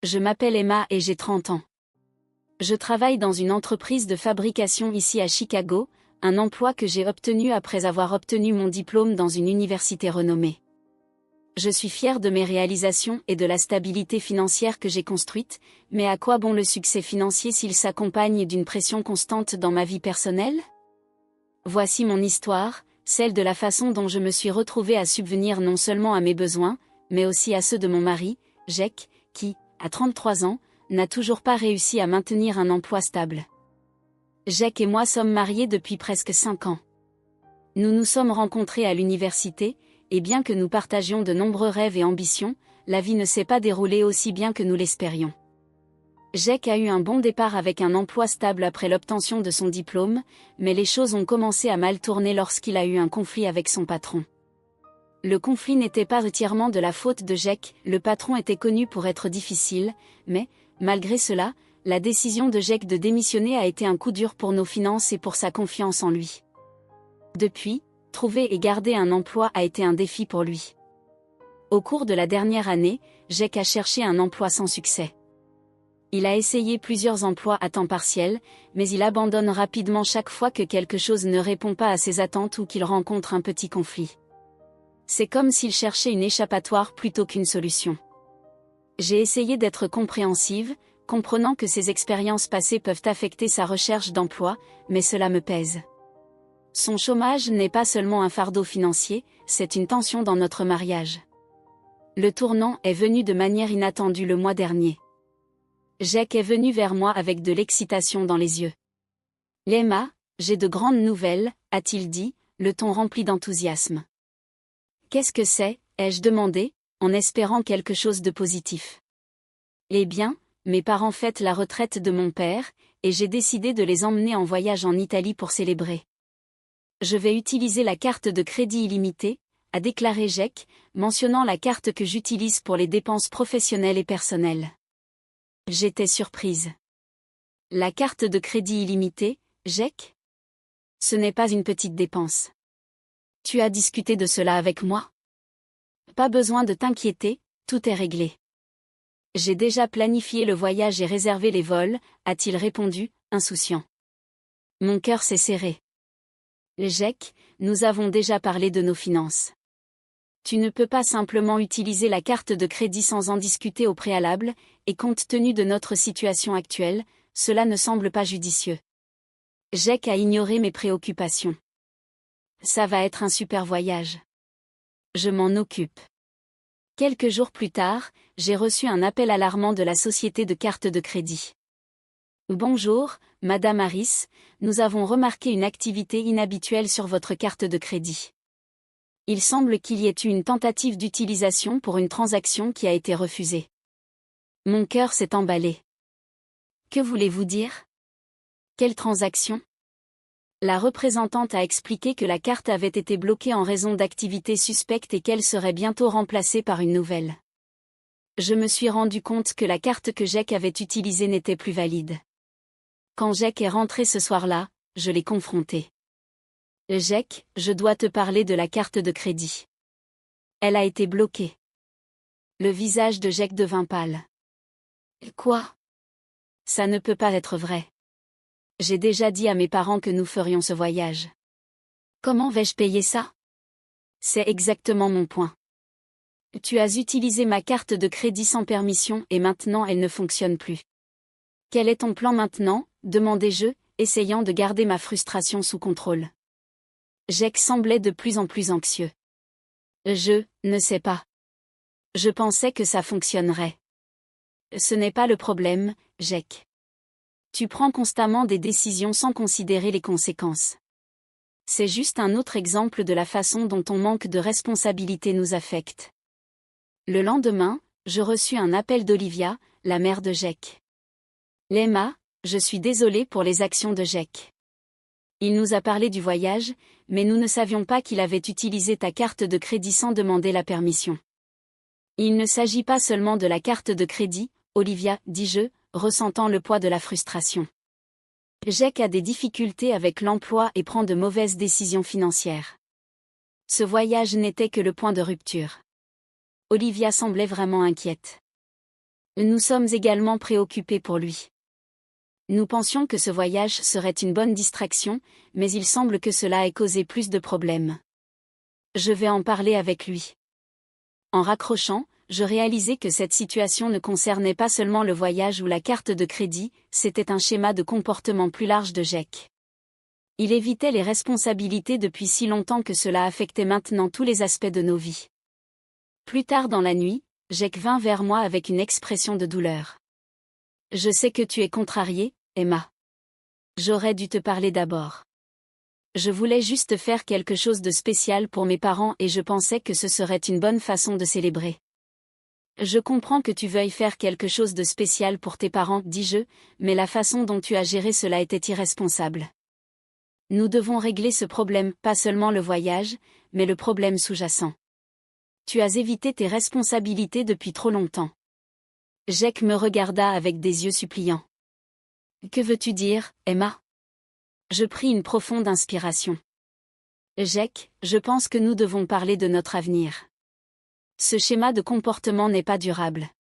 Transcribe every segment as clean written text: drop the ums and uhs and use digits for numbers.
Je m'appelle Emma et j'ai 30 ans. Je travaille dans une entreprise de fabrication ici à Chicago, un emploi que j'ai obtenu après avoir obtenu mon diplôme dans une université renommée. Je suis fière de mes réalisations et de la stabilité financière que j'ai construite, mais à quoi bon le succès financier s'il s'accompagne d'une pression constante dans ma vie personnelle? Voici mon histoire, celle de la façon dont je me suis retrouvée à subvenir non seulement à mes besoins, mais aussi à ceux de mon mari, Jake, qui, à 33 ans, n'a toujours pas réussi à maintenir un emploi stable. Jake et moi sommes mariés depuis presque 5 ans. Nous nous sommes rencontrés à l'université, et bien que nous partagions de nombreux rêves et ambitions, la vie ne s'est pas déroulée aussi bien que nous l'espérions. Jake a eu un bon départ avec un emploi stable après l'obtention de son diplôme, mais les choses ont commencé à mal tourner lorsqu'il a eu un conflit avec son patron. Le conflit n'était pas entièrement de la faute de Jake, le patron était connu pour être difficile, mais, malgré cela, la décision de Jake de démissionner a été un coup dur pour nos finances et pour sa confiance en lui. Depuis, trouver et garder un emploi a été un défi pour lui. Au cours de la dernière année, Jake a cherché un emploi sans succès. Il a essayé plusieurs emplois à temps partiel, mais il abandonne rapidement chaque fois que quelque chose ne répond pas à ses attentes ou qu'il rencontre un petit conflit. C'est comme s'il cherchait une échappatoire plutôt qu'une solution. J'ai essayé d'être compréhensive, comprenant que ses expériences passées peuvent affecter sa recherche d'emploi, mais cela me pèse. Son chômage n'est pas seulement un fardeau financier, c'est une tension dans notre mariage. Le tournant est venu de manière inattendue le mois dernier. Jake est venu vers moi avec de l'excitation dans les yeux. « Emma, j'ai de grandes nouvelles », a-t-il dit, le ton rempli d'enthousiasme. « Qu'est-ce que c'est ?» ai-je demandé, en espérant quelque chose de positif. « Eh bien, mes parents fêtent la retraite de mon père, et j'ai décidé de les emmener en voyage en Italie pour célébrer. Je vais utiliser la carte de crédit illimitée, a déclaré Jake, mentionnant la carte que j'utilise pour les dépenses professionnelles et personnelles. J'étais surprise. La carte de crédit illimitée, Jake? Ce n'est pas une petite dépense. Tu as discuté de cela avec moi? Pas besoin de t'inquiéter, tout est réglé. J'ai déjà planifié le voyage et réservé les vols, a-t-il répondu, insouciant. Mon cœur s'est serré. Jake, nous avons déjà parlé de nos finances. Tu ne peux pas simplement utiliser la carte de crédit sans en discuter au préalable, et compte tenu de notre situation actuelle, cela ne semble pas judicieux. Jake a ignoré mes préoccupations. Ça va être un super voyage. Je m'en occupe. Quelques jours plus tard, j'ai reçu un appel alarmant de la société de cartes de crédit. Bonjour, Madame Harris, nous avons remarqué une activité inhabituelle sur votre carte de crédit. Il semble qu'il y ait eu une tentative d'utilisation pour une transaction qui a été refusée. Mon cœur s'est emballé. Que voulez-vous dire? Quelle transaction? La représentante a expliqué que la carte avait été bloquée en raison d'activités suspectes et qu'elle serait bientôt remplacée par une nouvelle. Je me suis rendu compte que la carte que Jake avait utilisée n'était plus valide. Quand Jake est rentré ce soir-là, je l'ai confronté. Jake, je dois te parler de la carte de crédit. Elle a été bloquée. Le visage de Jake devint pâle. Quoi? Ça ne peut pas être vrai. J'ai déjà dit à mes parents que nous ferions ce voyage. Comment vais-je payer ça? C'est exactement mon point. Tu as utilisé ma carte de crédit sans permission et maintenant elle ne fonctionne plus. Quel est ton plan maintenant? Demandai-je, essayant de garder ma frustration sous contrôle. Jake semblait de plus en plus anxieux. Je ne sais pas. Je pensais que ça fonctionnerait. Ce n'est pas le problème, Jake. Tu prends constamment des décisions sans considérer les conséquences. C'est juste un autre exemple de la façon dont ton manque de responsabilité nous affecte. Le lendemain, je reçus un appel d'Olivia, la mère de Jake. Emma, je suis désolée pour les actions de Jake. Il nous a parlé du voyage, mais nous ne savions pas qu'il avait utilisé ta carte de crédit sans demander la permission. Il ne s'agit pas seulement de la carte de crédit, Olivia, dis-je, ressentant le poids de la frustration. Jake a des difficultés avec l'emploi et prend de mauvaises décisions financières. Ce voyage n'était que le point de rupture. Olivia semblait vraiment inquiète. Nous sommes également préoccupés pour lui. Nous pensions que ce voyage serait une bonne distraction, mais il semble que cela ait causé plus de problèmes. Je vais en parler avec lui. En raccrochant, je réalisais que cette situation ne concernait pas seulement le voyage ou la carte de crédit, c'était un schéma de comportement plus large de Jake. Il évitait les responsabilités depuis si longtemps que cela affectait maintenant tous les aspects de nos vies. Plus tard dans la nuit, Jake vint vers moi avec une expression de douleur. « Je sais que tu es contrariée, Emma. J'aurais dû te parler d'abord. Je voulais juste faire quelque chose de spécial pour mes parents et je pensais que ce serait une bonne façon de célébrer. » Je comprends que tu veuilles faire quelque chose de spécial pour tes parents, dis-je, mais la façon dont tu as géré cela était irresponsable. Nous devons régler ce problème, pas seulement le voyage, mais le problème sous-jacent. Tu as évité tes responsabilités depuis trop longtemps. Jake me regarda avec des yeux suppliants. Que veux-tu dire, Emma? Je pris une profonde inspiration. Jake, je pense que nous devons parler de notre avenir. Ce schéma de comportement n'est pas durable.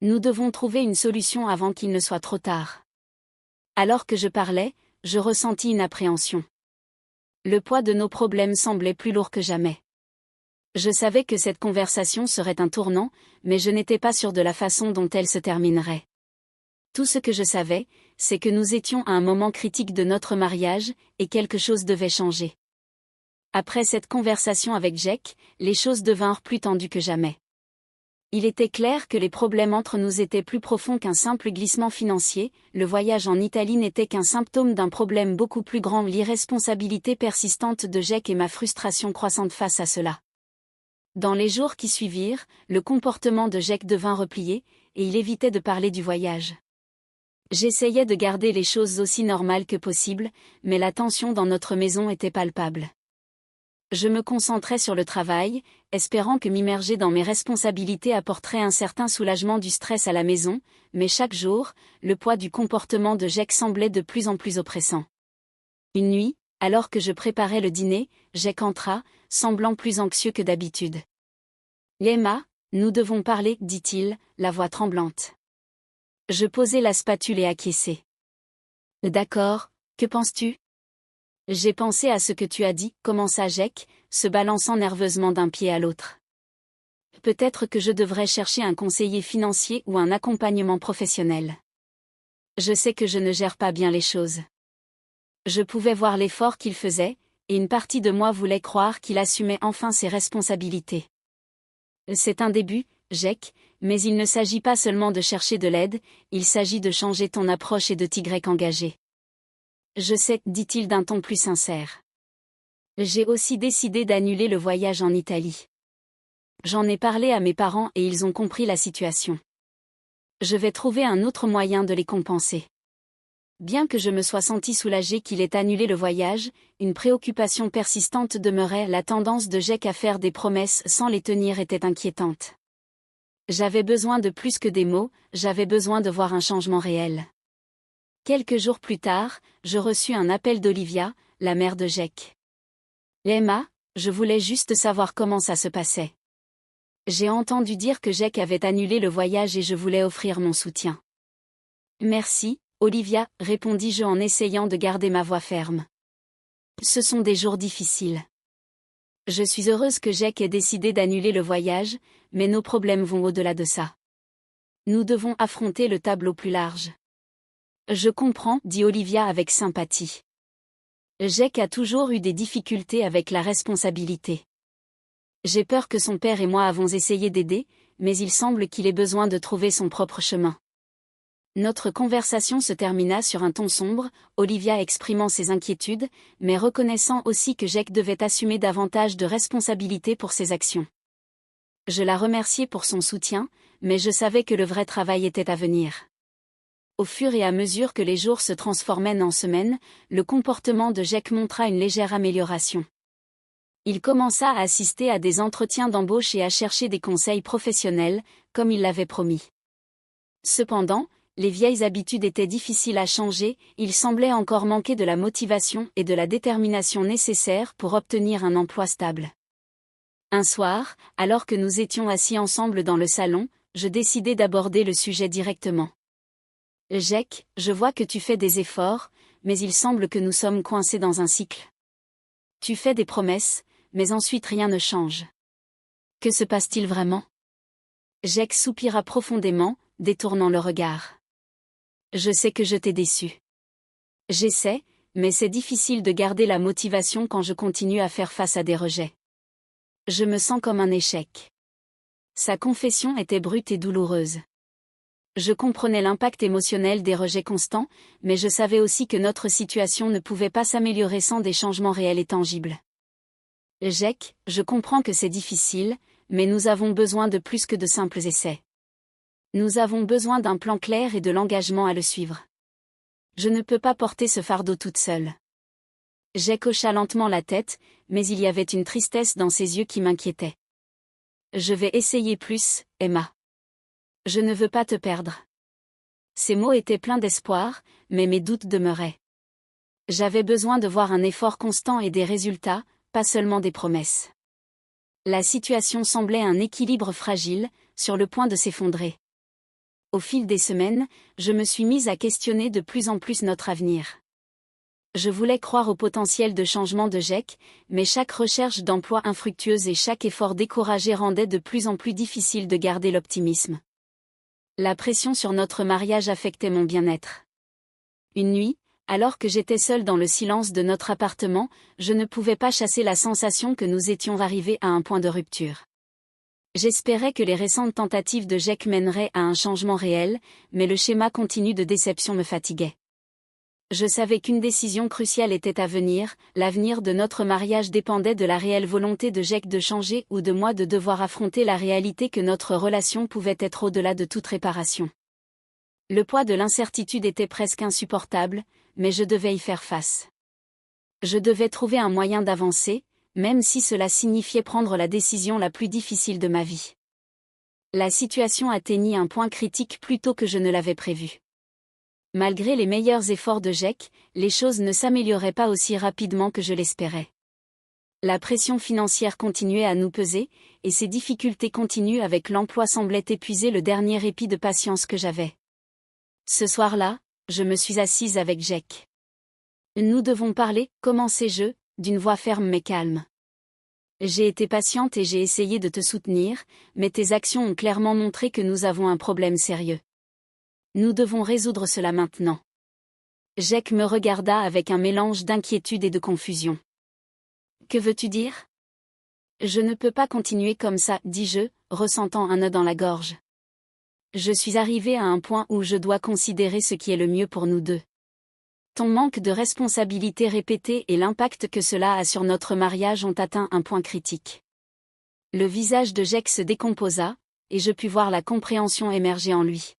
Nous devons trouver une solution avant qu'il ne soit trop tard. Alors que je parlais, je ressentis une appréhension. Le poids de nos problèmes semblait plus lourd que jamais. Je savais que cette conversation serait un tournant, mais je n'étais pas sûre de la façon dont elle se terminerait. Tout ce que je savais, c'est que nous étions à un moment critique de notre mariage, et quelque chose devait changer. Après cette conversation avec Jake, les choses devinrent plus tendues que jamais. Il était clair que les problèmes entre nous étaient plus profonds qu'un simple glissement financier, le voyage en Italie n'était qu'un symptôme d'un problème beaucoup plus grand, l'irresponsabilité persistante de Jake et ma frustration croissante face à cela. Dans les jours qui suivirent, le comportement de Jake devint replié, et il évitait de parler du voyage. J'essayais de garder les choses aussi normales que possible, mais la tension dans notre maison était palpable. Je me concentrais sur le travail, espérant que m'immerger dans mes responsabilités apporterait un certain soulagement du stress à la maison, mais chaque jour, le poids du comportement de Jake semblait de plus en plus oppressant. Une nuit, alors que je préparais le dîner, Jake entra, semblant plus anxieux que d'habitude. « Emma, nous devons parler, dit-il, la voix tremblante. Je posai la spatule et acquiesçai. « D'accord, que penses-tu ? » J'ai pensé à ce que tu as dit, commença Jake, se balançant nerveusement d'un pied à l'autre. Peut-être que je devrais chercher un conseiller financier ou un accompagnement professionnel. Je sais que je ne gère pas bien les choses. Je pouvais voir l'effort qu'il faisait, et une partie de moi voulait croire qu'il assumait enfin ses responsabilités. C'est un début, Jake, mais il ne s'agit pas seulement de chercher de l'aide, il s'agit de changer ton approche et de t'y engager. Je sais, dit-il d'un ton plus sincère. J'ai aussi décidé d'annuler le voyage en Italie. J'en ai parlé à mes parents et ils ont compris la situation. Je vais trouver un autre moyen de les compenser. Bien que je me sois senti soulagé qu'il ait annulé le voyage, une préoccupation persistante demeurait, la tendance de Jake à faire des promesses sans les tenir était inquiétante. J'avais besoin de plus que des mots, j'avais besoin de voir un changement réel. Quelques jours plus tard, je reçus un appel d'Olivia, la mère de Jake. « Emma, je voulais juste savoir comment ça se passait. J'ai entendu dire que Jake avait annulé le voyage et je voulais offrir mon soutien. » « Merci, Olivia, répondis-je en essayant de garder ma voix ferme. Ce sont des jours difficiles. Je suis heureuse que Jake ait décidé d'annuler le voyage, mais nos problèmes vont au-delà de ça. Nous devons affronter le tableau plus large. Je comprends, dit Olivia avec sympathie. Jake a toujours eu des difficultés avec la responsabilité. J'ai peur que son père et moi avons essayé d'aider, mais il semble qu'il ait besoin de trouver son propre chemin. Notre conversation se termina sur un ton sombre, Olivia exprimant ses inquiétudes, mais reconnaissant aussi que Jake devait assumer davantage de responsabilités pour ses actions. Je la remerciai pour son soutien, mais je savais que le vrai travail était à venir. Au fur et à mesure que les jours se transformaient en semaines, le comportement de Jake montra une légère amélioration. Il commença à assister à des entretiens d'embauche et à chercher des conseils professionnels, comme il l'avait promis. Cependant, les vieilles habitudes étaient difficiles à changer, il semblait encore manquer de la motivation et de la détermination nécessaires pour obtenir un emploi stable. Un soir, alors que nous étions assis ensemble dans le salon, je décidai d'aborder le sujet directement. Jack, je vois que tu fais des efforts, mais il semble que nous sommes coincés dans un cycle. Tu fais des promesses, mais ensuite rien ne change. Que se passe-t-il vraiment? Jack soupira profondément, détournant le regard. Je sais que je t'ai déçu. J'essaie, mais c'est difficile de garder la motivation quand je continue à faire face à des rejets. Je me sens comme un échec. Sa confession était brute et douloureuse. Je comprenais l'impact émotionnel des rejets constants, mais je savais aussi que notre situation ne pouvait pas s'améliorer sans des changements réels et tangibles. Jack, je comprends que c'est difficile, mais nous avons besoin de plus que de simples essais. Nous avons besoin d'un plan clair et de l'engagement à le suivre. Je ne peux pas porter ce fardeau toute seule. Jack hocha lentement la tête, mais il y avait une tristesse dans ses yeux qui m'inquiétait. Je vais essayer plus, Emma. Je ne veux pas te perdre. Ces mots étaient pleins d'espoir, mais mes doutes demeuraient. J'avais besoin de voir un effort constant et des résultats, pas seulement des promesses. La situation semblait un équilibre fragile, sur le point de s'effondrer. Au fil des semaines, je me suis mise à questionner de plus en plus notre avenir. Je voulais croire au potentiel de changement de Jack, mais chaque recherche d'emploi infructueuse et chaque effort découragé rendait de plus en plus difficile de garder l'optimisme. La pression sur notre mariage affectait mon bien-être. Une nuit, alors que j'étais seule dans le silence de notre appartement, je ne pouvais pas chasser la sensation que nous étions arrivés à un point de rupture. J'espérais que les récentes tentatives de Jack mèneraient à un changement réel, mais le schéma continu de déception me fatiguait. Je savais qu'une décision cruciale était à venir, l'avenir de notre mariage dépendait de la réelle volonté de Jack de changer ou de moi de devoir affronter la réalité que notre relation pouvait être au-delà de toute réparation. Le poids de l'incertitude était presque insupportable, mais je devais y faire face. Je devais trouver un moyen d'avancer, même si cela signifiait prendre la décision la plus difficile de ma vie. La situation atteignit un point critique plus tôt que je ne l'avais prévu. Malgré les meilleurs efforts de Jack, les choses ne s'amélioraient pas aussi rapidement que je l'espérais. La pression financière continuait à nous peser, et ces difficultés continues avec l'emploi semblaient épuiser le dernier répit de patience que j'avais. Ce soir-là, je me suis assise avec Jack. Nous devons parler, commençai-je, d'une voix ferme mais calme. J'ai été patiente et j'ai essayé de te soutenir, mais tes actions ont clairement montré que nous avons un problème sérieux. Nous devons résoudre cela maintenant. Jack me regarda avec un mélange d'inquiétude et de confusion. Que veux-tu dire? Je ne peux pas continuer comme ça, dis-je, ressentant un nœud dans la gorge. Je suis arrivée à un point où je dois considérer ce qui est le mieux pour nous deux. Ton manque de responsabilité répétée et l'impact que cela a sur notre mariage ont atteint un point critique. Le visage de Jack se décomposa, et je pus voir la compréhension émerger en lui.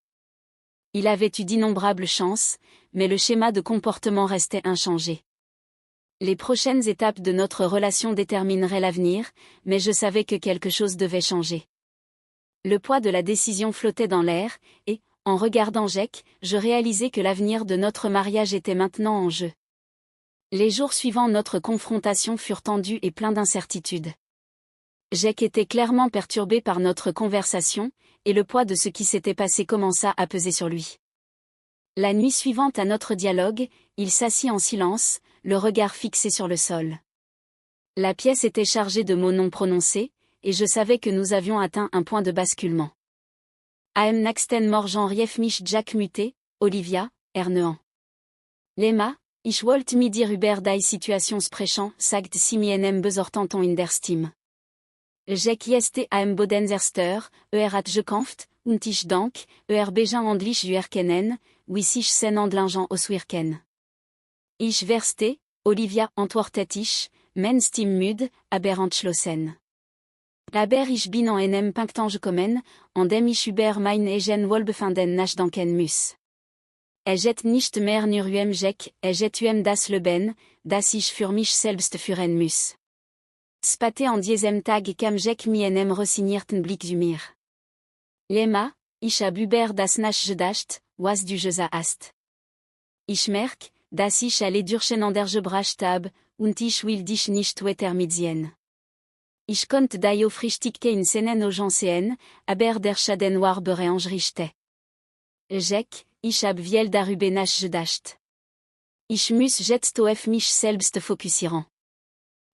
Il avait eu d'innombrables chances, mais le schéma de comportement restait inchangé. Les prochaines étapes de notre relation détermineraient l'avenir, mais je savais que quelque chose devait changer. Le poids de la décision flottait dans l'air, et, en regardant Jack, je réalisais que l'avenir de notre mariage était maintenant en jeu. Les jours suivant notre confrontation furent tendus et pleins d'incertitudes. Jack était clairement perturbé par notre conversation, et le poids de ce qui s'était passé commença à peser sur lui. La nuit suivante à notre dialogue, il s'assit en silence, le regard fixé sur le sol. La pièce était chargée de mots non prononcés, et je savais que nous avions atteint un point de basculement. Am Naxten Morjan Rief mich Jack muté, Olivia, Ernean. Lema, ich wollt mi dir über die Situation sprechen, sagt si mienem besortanton in der Stimme. Jack jeste am Boden erster, hat gekämpft, und ich dank, bejan andlich juerkenen, wissich sen andlingen oswirken. Ich verste, Olivia antwortet ich, men stim müd, aber entschlossen. Aber ich bin en enem Punktange kommen, an dem ich über mein egen Wohlbefinden nachdenken muss. Jet nicht mehr nur Jack, jet das Leben, das ich für mich selbst führen muss. Spate en diesem Tag kam Jack mi enem resignierten Blick zu mir. Lema, ich hab über das nachgedacht, was du gesagt. Ich merk, dass ich alle durcheinander gebracht hab, und ich will dich nicht weiter mitziehen. Ich konnte die aufrichtige in Szenen sehen, aber der Schaden war beängstigend. Ich hab viel darüber nachgedacht. Ich muss jetzt auf mich selbst fokussieren.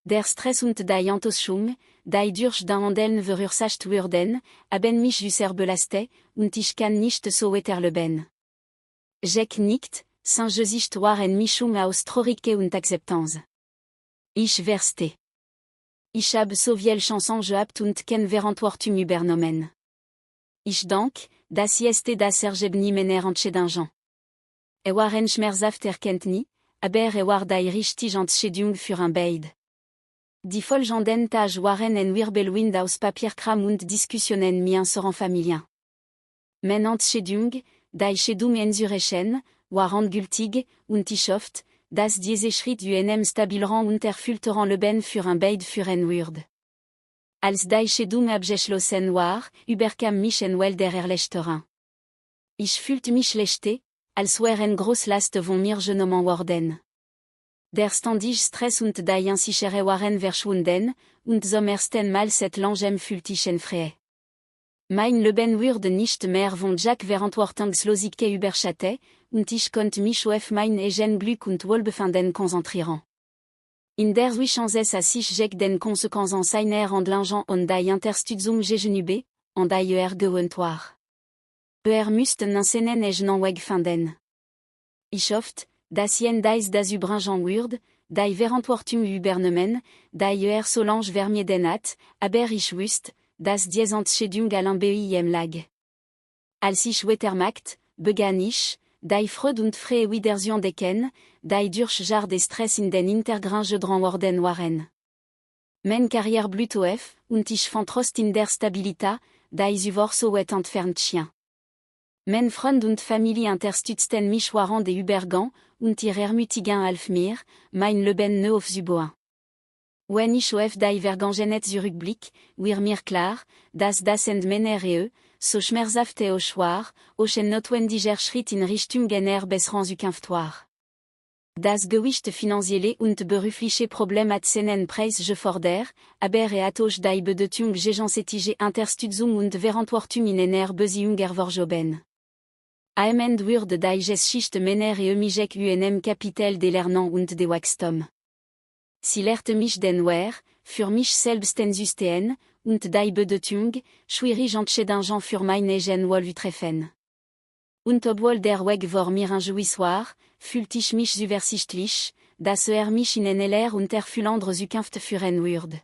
Der Stress und die Enttäuschung, die durch den Handeln verursacht wurden, haben mich sehr belastet, und ich kann nicht so weiterleben. Jack nickt, sans Gesicht war eine Mischung aus Traurigkeit und Akzeptanz. Ich verstehe. Ich hab so viel Chancen gehabt und kein Verantwortung übernommen. Ich dank, dass ist das Ergebnis meiner Entscheidungen. Waren schmerzhaft Erkenntnis, aber war die richtige Entscheidung für ein beid. Die folgenden Tage waren ein Wirbelwind aus Papierkram und Diskussionen mit unseren Familien. Meine Entscheidung, die Entscheidung einzureichen, war endgültig, und ich hoffe, dass diese Schritt UNM stabilen und erfüllteren Leben für ein beid führen würde. Als die Entscheidung abgeschlossen war, überkam mich ein Well der Erleichterung. Ich fühlte mich schlecht, als wäre eine große Last von mir genommen worden. Der ständige Stress und die Unsichere waren verschwunden, und zum ersten Mal seit langem fühlte ich Frieden. Mein Leben wurde nicht mehr von Jack Verantwortungslosigkeit überschattet, und ich konnte mich auf mein eigen Glück und Wohlbefinden konzentrieren. In der Zwischenzeit sich Jack den Konsequenzen seiner Handlungen und die Unterstützung gegenüber, und die gewohnt war. Müsste einen eigenen Weg finden. Ich hoffe, dass das überbringen würde, die Verantwortung übernehmen, die Solange vermieden hat, aber ich wusste, dass diese Entscheidung allein bei ihm lag. Als ich weitermachte, begann ich, die Freude und Frieden wieder zu entdecken, die durch Jahre des Stress in den Hintergrund gedrängt worden waren. Meine Karriere blühte auf, und ich fand Trost in der Stabilität, die sie war so weit entfernt schien. Meine Freunde und Familie unterstützten mich während des Übergangs, und ihr Ermutigen half mir, mein Leben neu aufzubauen. Wenn ich auf die Vergangenheit zurückblick, wird mir klar, dass das meiner so schmerzhaft auch war, auch ein notwendiger Schritt in Richtung einer besseren Zukunft war. Das Gewicht finanzielle und berufliche Problem hat seinen Preis gefordert, aber hat auch die Bedeutung gegenseitige Unterstützung und Verantwortung in einer Beziehung erworben. Am Ende wurde die Geschichte meiner mich UNM Kapitel de Lernen und de Wachstum. Sie lehrte mich den Wert, für mich selbst einzustehen, und die Bedeutung, schwierig Entscheidungen für mein eigen Wohl zu treffen. Und obwohl der Weg vor mir ungewiss war, fühlte ich mich zuversichtlich, dass mich in eine leer und erfüllende Zukunft führen würde.